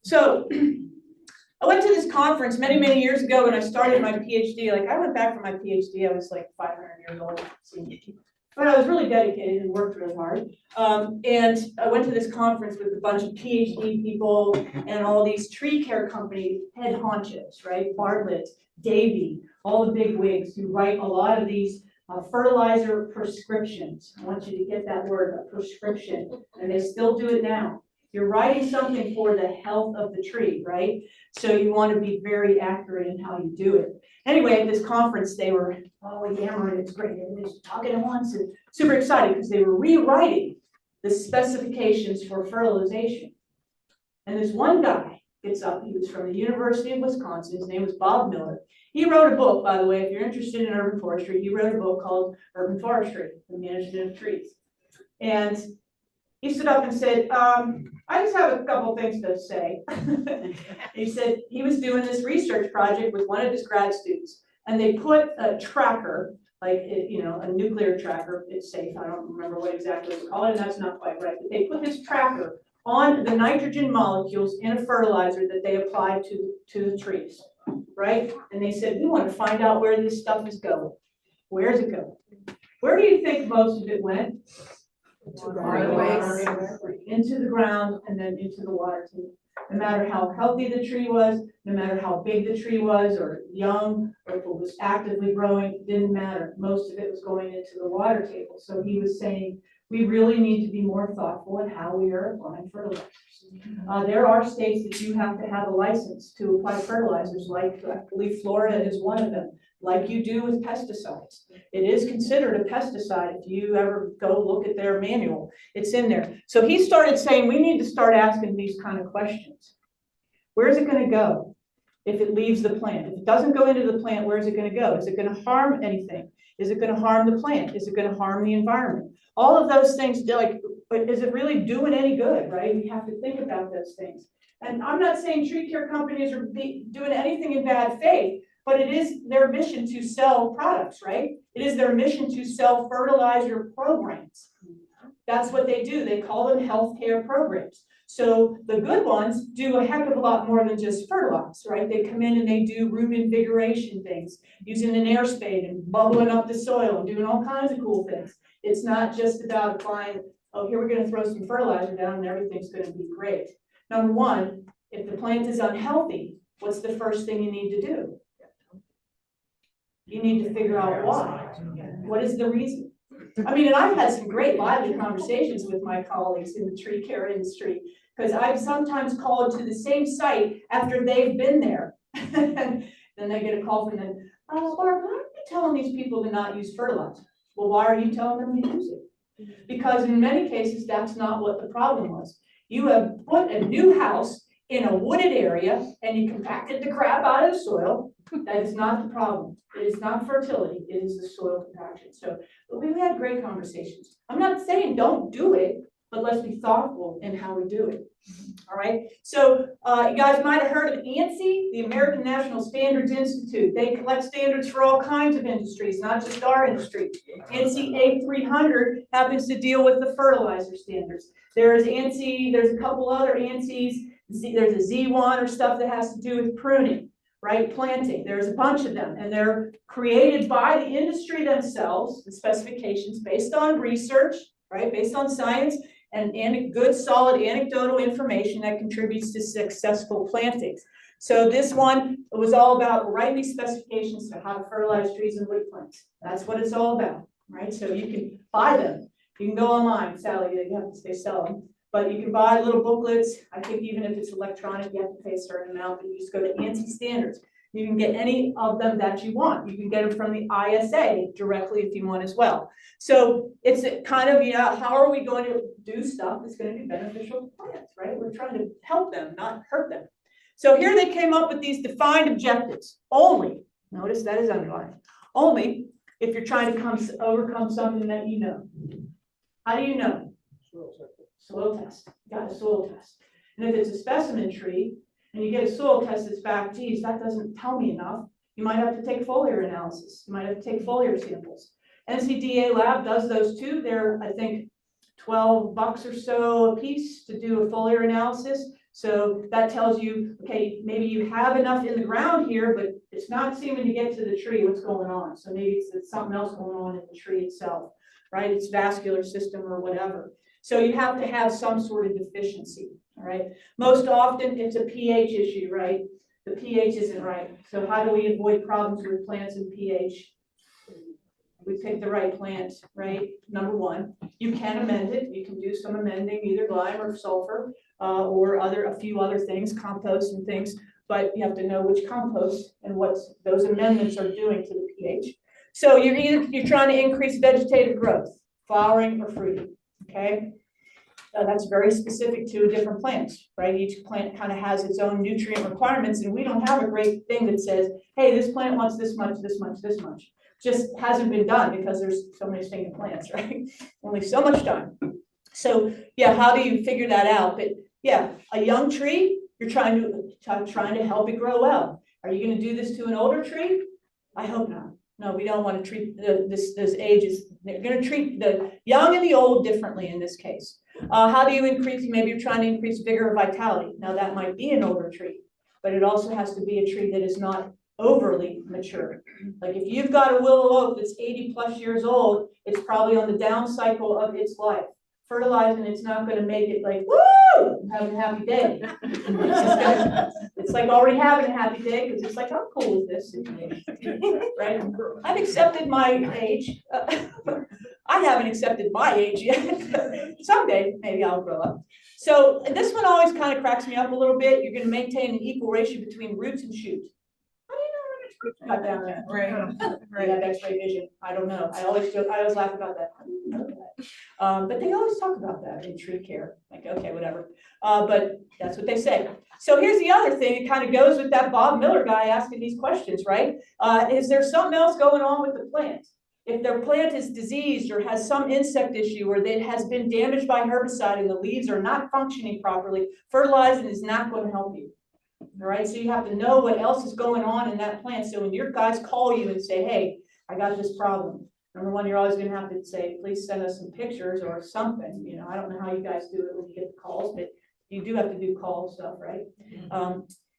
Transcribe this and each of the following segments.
So I went to this conference many, many years ago when I started my PhD. Like I went back for my PhD, I was like 500 years old, but I was really dedicated and worked really hard. And I went to this conference with a bunch of PhD people and all these tree care company head honchos, right? Bartlett, Davy, all the big wigs who write a lot of these fertilizer prescriptions. I want you to get that word, a prescription, and they still do it now. You're writing something for the health of the tree, right? So you want to be very accurate in how you do it. Anyway, at this conference, they were yammering, it's great, everybody's talking at once, and super excited because they were rewriting the specifications for fertilization. And this one guy gets up, he was from the University of Wisconsin, his name was Bob Miller. He wrote a book, by the way, if you're interested in urban forestry, he wrote a book called Urban Forestry, the Management of Trees. And he stood up and said, I just have a couple things to say. He said he was doing this research project with one of his grad students, and they put a tracker, like, a nuclear tracker, it's safe, I don't remember what exactly it's called, and that's not quite right, but they put this tracker on the nitrogen molecules in a fertilizer that they applied to the trees, right? And they said, we want to find out where this stuff is going. Where is it going? Where do you think most of it went? Into the ground and then into the water table. No matter how healthy the tree was, no matter how big the tree was or young, or if it was actively growing, it didn't matter. Most of it was going into the water table. So he was saying, we really need to be more thoughtful at how we are applying fertilizers. There are states that you have to have a license to apply fertilizers, like I believe Florida is one of them, like you do with pesticides. It is considered a pesticide if you ever go look at their manual. It's in there. So he started saying we need to start asking these kind of questions. Where is it going to go if it leaves the plant? If it doesn't go into the plant, where is it going to go? Is it going to harm anything? Is it going to harm the plant? Is it going to harm the environment? All of those things, like, is it really doing any good, right? We have to think about those things. And I'm not saying tree care companies are doing anything in bad faith, but it is their mission to sell products, right? It is their mission to sell fertilizer programs. That's what they do. They call them healthcare programs. So the good ones do a heck of a lot more than just fertilize, right? They come in and they do root invigoration things, using an air spade and bubbling up the soil and doing all kinds of cool things. It's not just about applying, oh, here we're going to throw some fertilizer down and everything's going to be great. Number one, if the plant is unhealthy, what's the first thing you need to do? You need to figure out why. What is the reason? I mean, and I've had some great lively conversations with my colleagues in the tree care industry, because I've sometimes called to the same site after they've been there. And then they get a call from them, Barb, why are you telling these people to not use fertilizer? Well, why are you telling them to use it? Because in many cases, that's not what the problem was. You have put a new house in a wooded area and you compacted the crap out of the soil. That is not the problem. It is not fertility, it is the soil compaction. So, but we've had great conversations. I'm not saying don't do it, but let's be thoughtful in how we do it. All right. So you guys might have heard of ANSI, the American National Standards Institute. They collect standards for all kinds of industries, not just our industry. ANSI A300 happens to deal with the fertilizer standards. There's ANSI, there's a couple other ANSIs. There's a Z1 or stuff that has to do with pruning, right? Planting. There's a bunch of them, and they're created by the industry themselves, the specifications based on research, right? Based on science. And good, solid anecdotal information that contributes to successful plantings. So this one was all about writing these specifications to how to fertilize trees and wood plants. That's what it's all about, right? So you can buy them. You can go online, Sally, you have to stay sell them. But you can buy little booklets. I think even if it's electronic, you have to pay a certain amount, but you just go to ANSI standards. You can get any of them that you want. You can get them from the ISA directly if you want as well. So it's kind of, how are we going to do stuff that's going to be beneficial to plants, right? We're trying to help them, not hurt them. So here they came up with these defined objectives. Only, notice that is underlined, only if you're trying to overcome something that you know. How do you know? Soil test. You got a soil test. And if it's a specimen tree, and you get a soil test that's back, geez, that doesn't tell me enough. You might have to take foliar analysis. You might have to take foliar samples. NCDA lab does those too. They're, I think, $12 or so a piece to do a foliar analysis. So that tells you, okay, maybe you have enough in the ground here, but it's not seeming to get to the tree. What's going on? So maybe it's something else going on in the tree itself, right? It's vascular system or whatever. So you have to have some sort of deficiency, all right? Most often it's a pH issue, right? The pH isn't right. So how do we avoid problems with plants and pH? We pick the right plant, right? Number one, you can amend it. You can do some amending, either lime or sulfur, or a few other things, compost and things. But you have to know which compost and what those amendments are doing to the pH. So you're trying to increase vegetative growth, flowering or fruiting. Okay, that's very specific to different plants, right? Each plant kind of has its own nutrient requirements, and we don't have a great thing that says, hey, this plant wants this much, this much, this much. Just hasn't been done because there's so many stinking plants, right? Only so much time. So yeah, how do you figure that out? But yeah, a young tree, you're trying to help it grow well. Are you going to do this to an older tree? I hope not. No, we don't want to treat this ages. They're going to treat the young and the old differently in this case. How do you increase? Maybe you're trying to increase vigor or vitality. Now that might be an older tree, but it also has to be a tree that is not overly mature. Like if you've got a willow oak that's 80+ years old, it's probably on the down cycle of its life. Fertilizing, it's not going to make it like, woo, having a happy day. It's like already having a happy day because it's like, I'm cool with this situation, right? I've accepted my age. I haven't accepted my age yet. Someday, maybe I'll grow up. So this one always kind of cracks me up a little bit. You're going to maintain an equal ratio between roots and shoots. How do you know how much roots got down there? Right. You have X-ray vision. I don't know. I always laugh about that. How do you know that? But they always talk about that in tree care. Like, okay, whatever. But that's what they say. So here's the other thing. It kind of goes with that Bob Miller guy asking these questions, right? Is there something else going on with the plant? If their plant is diseased or has some insect issue or that has been damaged by herbicide and the leaves are not functioning properly, fertilizing is not going to help you. All right, so you have to know what else is going on in that plant. So when your guys call you and say, hey, I got this problem, number one, you're always going to have to say, please send us some pictures or something. You know, I don't know how you guys do it when you get the calls, but you do have to do call stuff, right?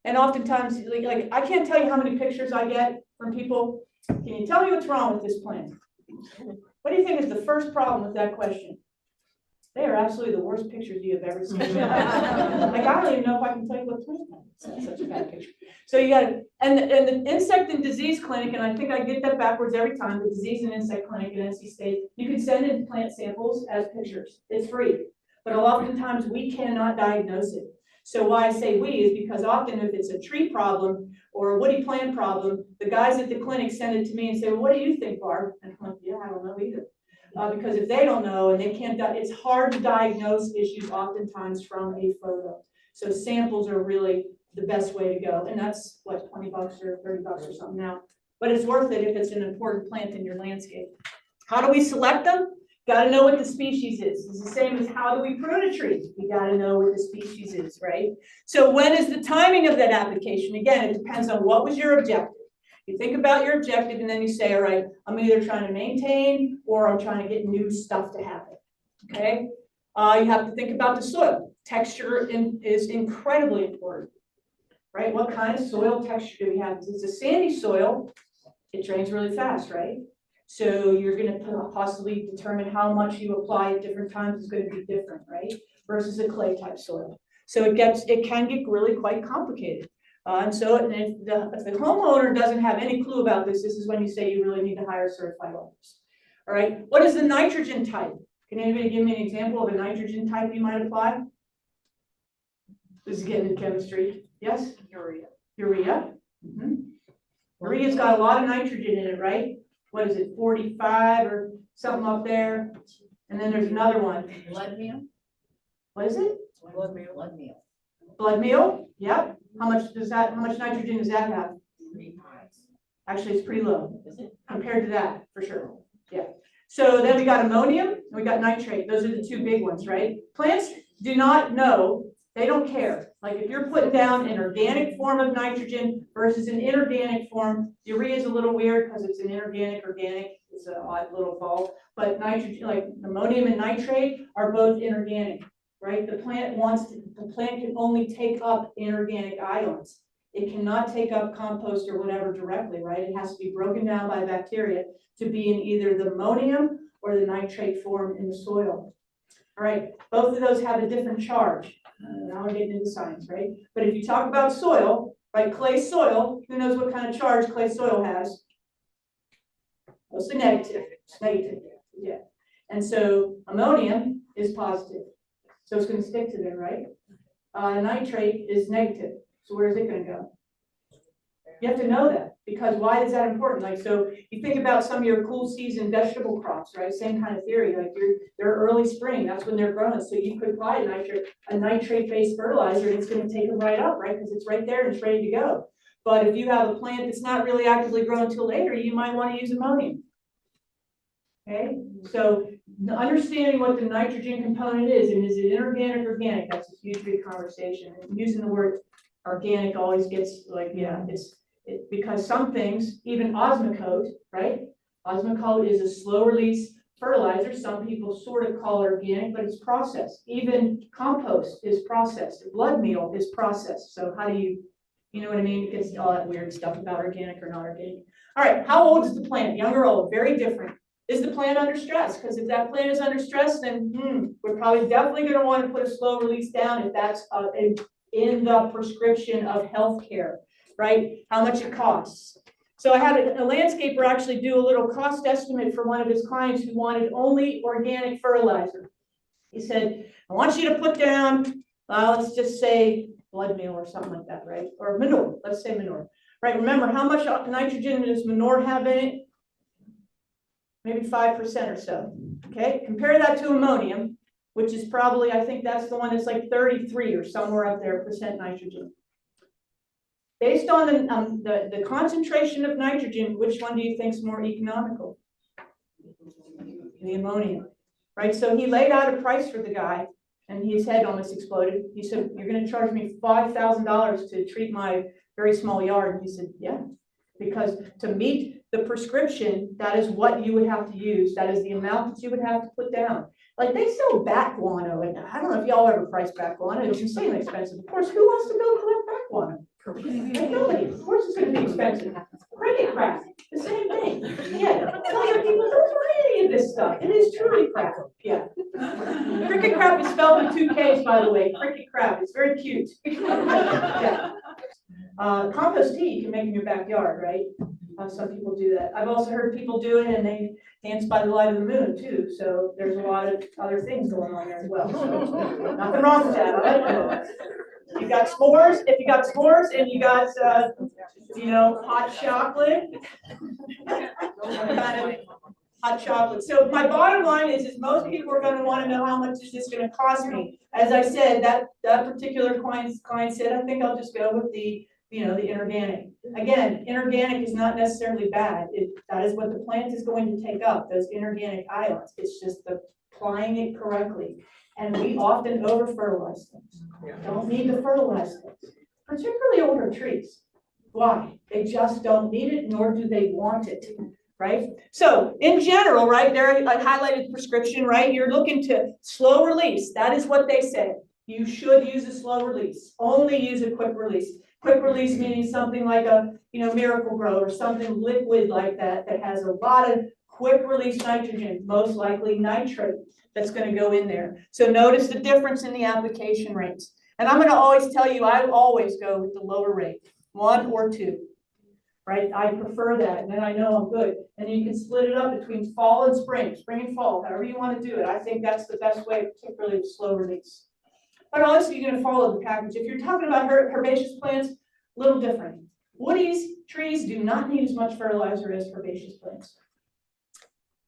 And oftentimes, like I can't tell you how many pictures I get from people. Can you tell me what's wrong with this plant? What do you think is the first problem with that question? They are absolutely the worst pictures you have ever seen. Like, I don't even know if I can tell you what plant that is. Such a bad picture. So you got and the insect and disease clinic, and I think I get that backwards every time, the disease and insect clinic at NC State, you can send in plant samples as pictures. It's free. But oftentimes we cannot diagnose it. So why I say we is because often if it's a tree problem or a woody plant problem, the guys at the clinic send it to me and say, well, what do you think, Barb? And I'm like, yeah, I don't know either. Because if they don't know and they can't, it's hard to diagnose issues oftentimes from a photo. So samples are really the best way to go. And that's what, $20 or $30 or something now. But it's worth it if it's an important plant in your landscape. How do we select them? Got to know what the species is. It's the same as how do we prune a tree? You got to know what the species is, right? So when is the timing of that application? Again, it depends on what was your objective. You think about your objective and then you say, all right, I'm either trying to maintain or I'm trying to get new stuff to happen, okay? You have to think about the soil. Texture is incredibly important, right? What kind of soil texture do we have? If it's a sandy soil, it drains really fast, right? So you're going to possibly determine how much you apply at different times is going to be different, right? Versus a clay type soil. So it can get really quite complicated. And if the homeowner doesn't have any clue about this, this is when you say you really need to hire certified owners. All right. What is the nitrogen type? Can anybody give me an example of a nitrogen type you might apply? This is getting into chemistry. Yes? Urea. Urea. Urea's got a lot of nitrogen in it, right? What is it, 45 or something up there? And then there's another one. Blood meal. What is it? Blood meal. Blood meal. Blood meal? Yep. How much nitrogen does that have? 3 times. Actually, it's pretty low. Is it? Compared to that, for sure. Yeah. So then we got ammonium and we got nitrate. Those are the two big ones, right? Plants do not know. They don't care. Like if you're putting down an organic form of nitrogen versus an inorganic form, urea is a little weird because it's an inorganic, organic. It's an odd little ball. But nitrogen, like ammonium and nitrate, are both inorganic. right? The plant can only take up inorganic ions. It cannot take up compost or whatever directly, right? It has to be broken down by bacteria to be in either the ammonium or the nitrate form in the soil. All right, both of those have a different charge. Now we're getting into science, right? But if you talk about soil, right, clay soil, who knows what kind of charge clay soil has? Mostly negative. It's negative, yeah. And so ammonium is positive. So it's going to stick to there, right? Nitrate is negative. So where is it going to go? You have to know that, because why is that important? Like, so you think about some of your cool season vegetable crops, right? Same kind of theory. Like they're early spring, that's when they're growing. So you could apply a nitrate-based fertilizer, and it's going to take them right up, right? Because it's right there and it's ready to go. But if you have a plant that's not really actively growing until later, you might want to use ammonium. Okay, so understanding what the nitrogen component is, and is it inorganic or organic, that's a huge big conversation. And using the word organic always gets like, yeah, because some things, even osmocote, right? Osmocote is a slow release fertilizer. Some people sort of call it organic, but it's processed. Even compost is processed. Blood meal is processed. So how do you know what I mean? It gets all that weird stuff about organic or not organic. All right, how old is the plant? Young or old? Very different. Is the plant under stress? Because if that plant is under stress, then we're probably definitely going to want to put a slow release down if that's in the prescription of healthcare, right? How much it costs. So I had a landscaper actually do a little cost estimate for one of his clients who wanted only organic fertilizer. He said, I want you to put down, let's just say blood meal or something like that, right? Or manure, let's say manure, right? Remember, how much nitrogen does manure have in it? Maybe 5% or so, okay? Compare that to ammonium, which is probably, I think that's the one that's like 33 or somewhere up there percent nitrogen. Based on the concentration of nitrogen, which one do you think is more economical? The ammonium, right? So he laid out a price for the guy, and his head almost exploded. He said, you're going to charge me $5,000 to treat my very small yard. And he said, yeah, because to meet the prescription, that is what you would have to use. That is the amount that you would have to put down. Like they sell bat guano, and I don't know if y'all ever priced bat guano. It's insanely expensive. Of course, who wants to go collect bat guano? Like nobody. Of course, it's going to be expensive. Cricket crap, the same thing. Yeah, tell your people don't buy any of this stuff. It is truly crap. Yeah. Cricket crap is spelled with 2 K's, by the way. Cricket crap. It's very cute. Yeah. Compost tea you can make in your backyard, right? Some people do that. I've also heard people do it and they dance by the light of the moon too. So there's a lot of other things going on there as well. So nothing wrong with that. Right? You got s'mores. If you got s'mores and you got, hot chocolate, hot chocolate. So my bottom line is most people are going to want to know how much is this going to cost me. As I said, that particular client said, I think I'll just go with the inorganic. Again, inorganic is not necessarily bad. That is what the plant is going to take up, those inorganic ions. It's just applying it correctly. And we often over-fertilize things. Don't need to fertilize things, particularly older trees. Why? They just don't need it, nor do they want it, right? So in general, right, there I highlighted the prescription, right? You're looking to slow release. That is what they say. You should use a slow release. Only use a quick release. Quick release meaning something like a Miracle Grow or something liquid like that has a lot of quick release nitrogen, most likely nitrate that's going to go in there. So notice the difference in the application rates. And I'm going to always tell you, I always go with the lower rate, 1 or 2. Right? I prefer that, and then I know I'm good. And you can split it up between fall and spring and fall, however you want to do it. I think that's the best way, particularly with slow release. But honestly, you're going to follow the package. If you're talking about herbaceous plants, a little different. Woodies, trees do not need as much fertilizer as herbaceous plants.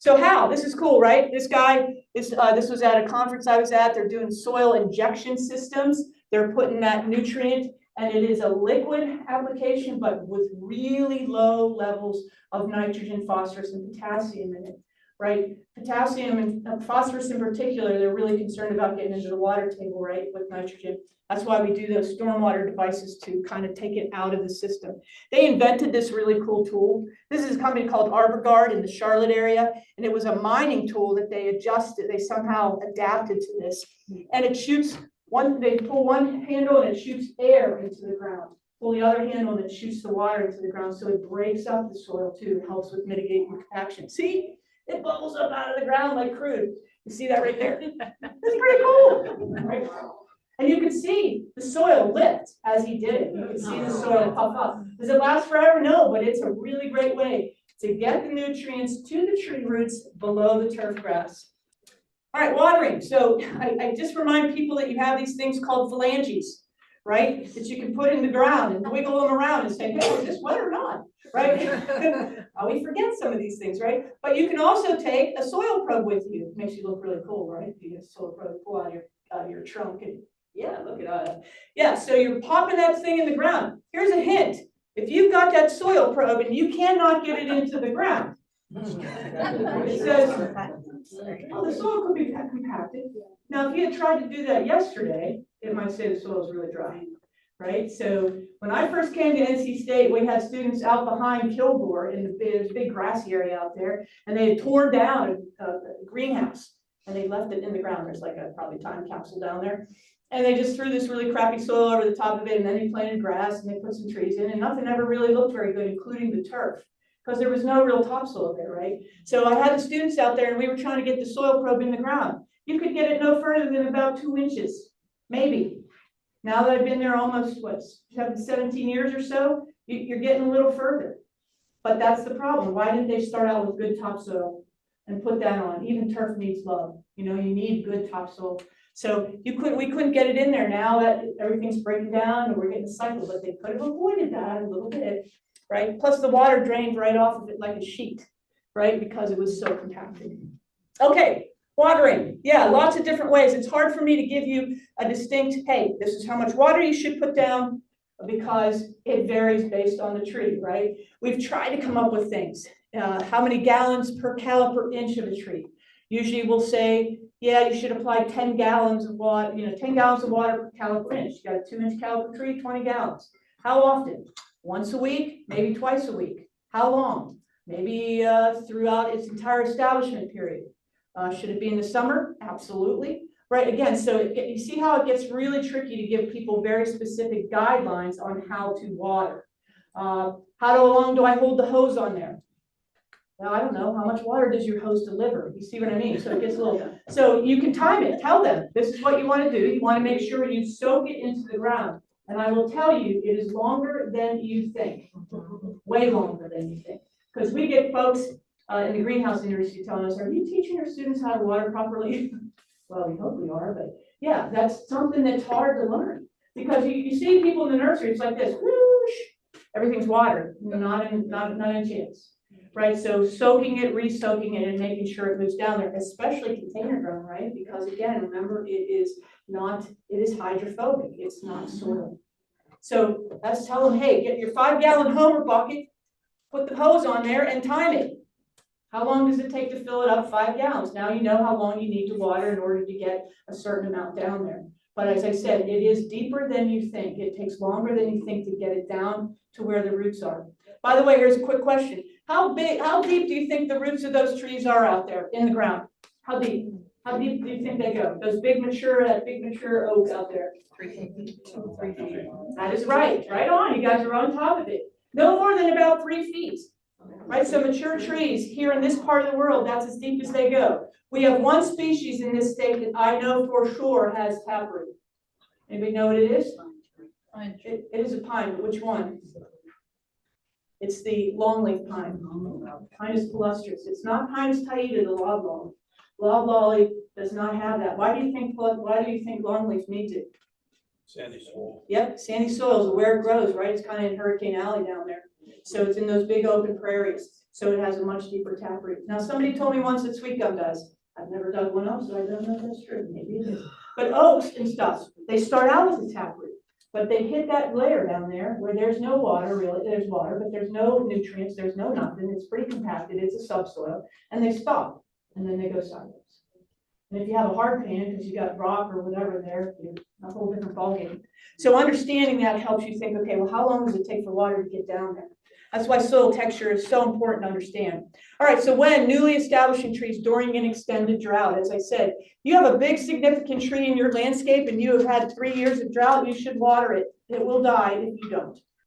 So how? This is cool, right? This guy, this was at a conference I was at. They're doing soil injection systems. They're putting that nutrient, and it is a liquid application, but with really low levels of nitrogen, phosphorus, and potassium in it. right? Potassium and phosphorus in particular, they're really concerned about getting into the water table, right, with nitrogen. That's why we do those stormwater devices to kind of take it out of the system. They invented this really cool tool. This is a company called ArborGuard in the Charlotte area, and it was a mining tool that they adjusted. They somehow adapted to this, and it shoots one. They pull one handle and it shoots air into the ground. Pull the other handle and it shoots the water into the ground, so it breaks up the soil too. It helps with mitigating compaction. See, it bubbles up out of the ground like crude. You see that right there? That's pretty cool, right? And you can see the soil lift as he did it. You can see the soil puff up. Does it last forever? No, but it's a really great way to get the nutrients to the tree roots below the turf grass. All right, watering. So I just remind people that you have these things called phalanges, right? That you can put in the ground and wiggle them around and say, hey, is this wet or not? Right? We forget some of these things, right? But you can also take a soil probe with you. It makes you look really cool, right? If you get a soil probe, pull out of your trunk and yeah, look at that. Yeah, so you're popping that thing in the ground. Here's a hint. If you've got that soil probe and you cannot get it into the ground, it says, oh, the soil could be compacted. Now, if you had tried to do that yesterday, it might say the soil is really dry, right? So when I first came to NC State, we had students out behind Kilgore in the big grassy area out there, and they had torn down a greenhouse, and they left it in the ground. There's like a probably time capsule down there. And they just threw this really crappy soil over the top of it, and then they planted grass and they put some trees in, and nothing ever really looked very good, including the turf, because there was no real topsoil there, right? So I had the students out there, and we were trying to get the soil probe in the ground. You could get it no further than about 2 inches, maybe. Now that I've been there almost, 17 years or so, you're getting a little further. But that's the problem. Why didn't they start out with good topsoil and put that on? Even turf needs love. You know, you need good topsoil. So we couldn't get it in there. Now that everything's breaking down and we're getting a cycle, but they could have avoided that a little bit, right? Plus the water drained right off of it like a sheet, right? Because it was so compacted. Okay, watering. Yeah, lots of different ways. It's hard for me to give you a distinct, hey, this is how much water you should put down, because it varies based on the tree, right? We've tried to come up with things. How many gallons per caliper inch of a tree? Usually we'll say, yeah, you should apply 10 gallons of water, 10 gallons of water per caliper inch. You got a 2-inch caliper tree, 20 gallons. How often? Once a week, maybe twice a week. How long? Maybe throughout its entire establishment period. Should it be in the summer? Absolutely. Right, again, so you see how it gets really tricky to give people very specific guidelines on how to water. How long do I hold the hose on there? Well, I don't know. How much water does your hose deliver? You see what I mean? So it gets a little, so you can time it. Tell them, this is what you want to do. You want to make sure you soak it into the ground. And I will tell you, it is longer than you think. Way longer than you think. Because we get folks in the greenhouse industry telling us, are you teaching your students how to water properly? Well, we hope we are, but yeah, that's something that's hard to learn. Because you see people in the nursery, it's like this, whoosh, everything's water, not a chance. Right, so soaking it, re-soaking it, and making sure it moves down there, especially container grown, right? Because again, remember, it is hydrophobic, it's not soil. So let's tell them, hey, get your 5-gallon Homer bucket, put the hose on there and time it. How long does it take to fill it up? 5 gallons. Now you know how long you need to water in order to get a certain amount down there. But as I said, it is deeper than you think. It takes longer than you think to get it down to where the roots are. By the way, here's a quick question. How deep do you think the roots of those trees are out there in the ground? How deep? How deep do you think they go? That big mature oak out there. 3 feet. That is right. Right on. You guys are on top of it. No more than about 3 feet. Right, so mature trees here in this part of the world, that's as deep as they go. We have one species in this state that I know for sure has taproot. Anybody know what it is? It is a pine, but which one? It's the longleaf pine. Pinus palustris. It's not Pinus taita, the loblolly. Loblolly does not have that. Why do you think longleaf needs it? Sandy soil. Yep, sandy soil is where it grows, right? It's kind of in Hurricane Alley down there. So it's in those big open prairies. So it has a much deeper taproot. Now somebody told me once that sweet gum does. I've never dug one up, so I don't know if that's true. Maybe it is. But oaks and stuff, they start out with a taproot, but they hit that layer down there where there's no water, really. There's water, but there's no nutrients, there's no nothing. It's pretty compacted, it's a subsoil, and they stop. and then they go sideways. And if you have a hard pan, because you got rock or whatever there, you're a whole different ballgame. So understanding that helps you think, okay, well, how long does it take for water to get down there? That's why soil texture is so important to understand. All right, so when newly establishing trees during an extended drought, as I said, you have a big significant tree in your landscape and you have had 3 years of drought, you should water it. It will die if you don't.